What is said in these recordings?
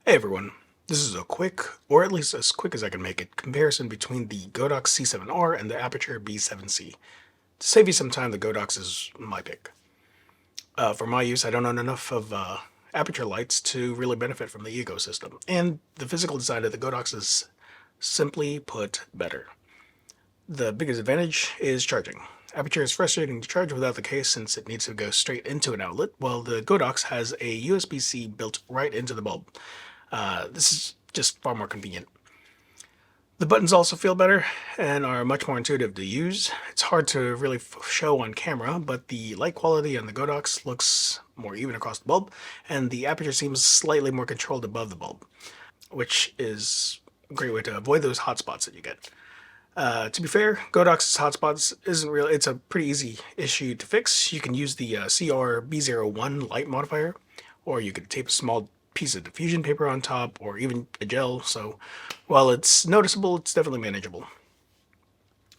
Hey everyone, this is a quick, or at least as quick as I can make it, comparison between the Godox C7R and the Aputure B7C. To save you some time, the Godox is my pick. For my use, I don't own enough of Aputure lights to really benefit from the ecosystem, and the physical design of the Godox is, simply put, better. The biggest advantage is charging. Aputure is frustrating to charge without the case since it needs to go straight into an outlet, while the Godox has a USB-C built right into the bulb. This is just far more convenient. The buttons also feel better and are much more intuitive to use. It's hard to really show on camera, but the light quality on the Godox looks more even across the bulb, and the aperture seems slightly more controlled above the bulb, which is a great way to avoid those hot spots that you get. To be fair, Godox's hotspots isn't really, it's a pretty easy issue to fix. You can use the CR-B01 light modifier, or you could tape a small piece of diffusion paper on top, or even a gel, so while it's noticeable, it's definitely manageable.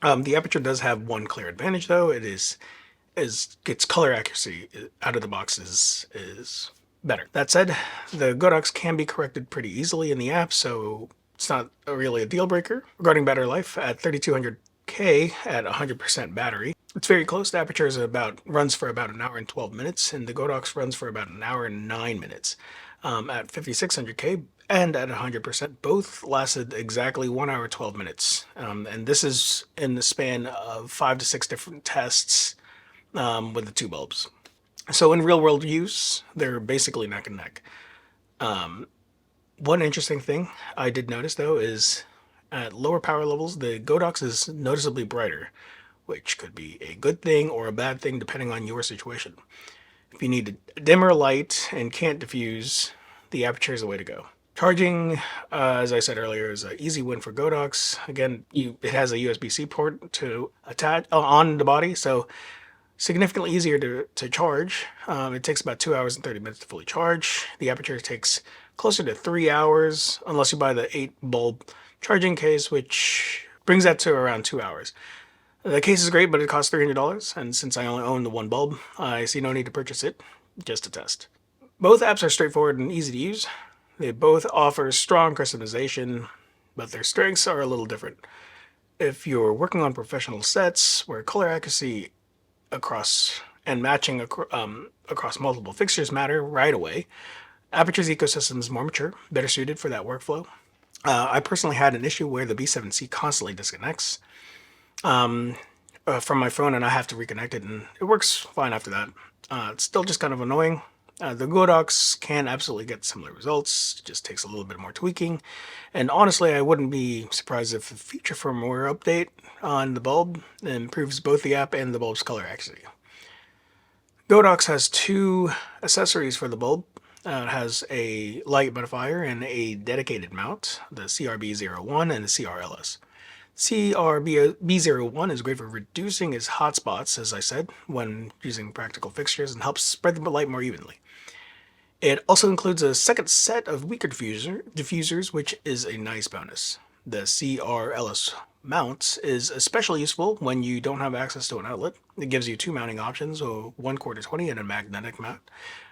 The aperture does have one clear advantage though. Its color accuracy out of the box is better. That said, the Godox can be corrected pretty easily in the app, so it's not really a deal breaker. Regarding battery life, at 3200K at 100% battery, it's very close. The aperture runs for about an hour and 12 minutes, and the Godox runs for about an hour and 9 minutes. At 5600K and at 100%, both lasted exactly 1 hour 12 minutes. And this is in the span of 5 to 6 different tests with the two bulbs. So in real world use, they're basically neck and neck. One interesting thing I did notice though is at lower power levels, the Godox is noticeably brighter, which could be a good thing or a bad thing depending on your situation. If you need a dimmer light and can't diffuse, the aperture is the way to go. Charging, as I said earlier, is an easy win for Godox. Again, it has a USB-C port to attach on the body, so significantly easier to charge. It takes about 2 hours and 30 minutes to fully charge. The aperture takes closer to 3 hours, unless you buy the 8 bulb charging case, which brings that to around 2 hours. The case is great, but it costs $300, and since I only own the one bulb, I see no need to purchase it, just to test. Both apps are straightforward and easy to use. They both offer strong customization, but their strengths are a little different. If you're working on professional sets where color accuracy across and matching across multiple fixtures matter right away, Aputure's ecosystem is more mature, better suited for that workflow. I personally had an issue where the B7C constantly disconnects from my phone, and I have to reconnect it, and it works fine after that. It's still just kind of annoying. The Godox can absolutely get similar results, it just takes a little bit more tweaking, and honestly I wouldn't be surprised if a future firmware update on the bulb improves both the app and the bulb's color accuracy. Godox has two accessories for the bulb. It has a light modifier and a dedicated mount, the CRB01 and the CRLS. CRB01 is great for reducing its hotspots, as I said, when using practical fixtures, and helps spread the light more evenly. It also includes a second set of weaker diffusers, which is a nice bonus. The CRLS mount is especially useful when you don't have access to an outlet. It gives you two mounting options, a 1/4-20 and a magnetic mount.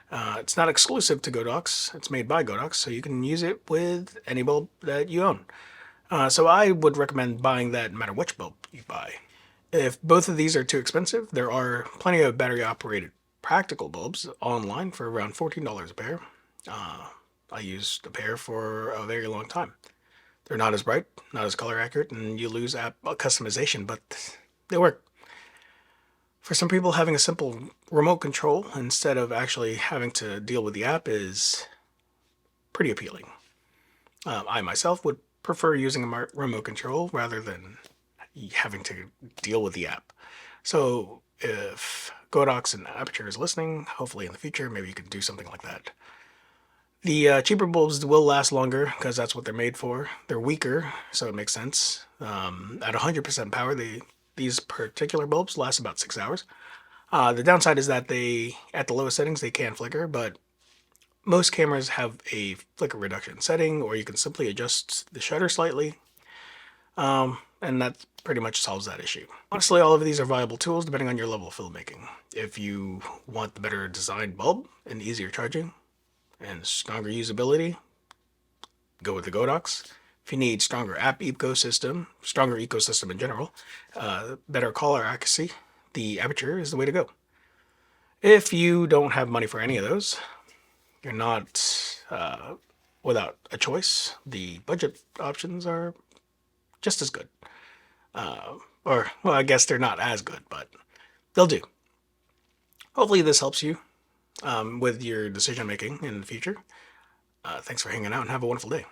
It's not exclusive to Godox. It's made by Godox, so you can use it with any bulb that you own. So I would recommend buying that no matter which bulb you buy. If both of these are too expensive, there are plenty of battery-operated practical bulbs online for around $14 a pair. I used a pair for a very long time. They're not as bright, not as color accurate, and you lose app customization, but they work. For some people, having a simple remote control instead of actually having to deal with the app is pretty appealing. I myself would prefer using a remote control rather than having to deal with the app. So if Godox and Aputure is listening, hopefully in the future, maybe you can do something like that. The cheaper bulbs will last longer because that's what they're made for. They're weaker, so it makes sense. At 100% power, these particular bulbs last about 6 hours. The downside is that at the lowest settings, they can flicker, but most cameras have a flicker reduction setting, or you can simply adjust the shutter slightly, and that pretty much solves that issue. Honestly, all of these are viable tools depending on your level of filmmaking. If you want the better designed bulb and easier charging and stronger usability, go with the Godox. If you need stronger app ecosystem, stronger ecosystem in general, better color accuracy, the Aputure is the way to go. If you don't have money for any of those, you're not without a choice, the budget options are just as good. Or, well, I guess they're not as good, but they'll do. Hopefully this helps you with your decision making in the future. Thanks for hanging out and have a wonderful day.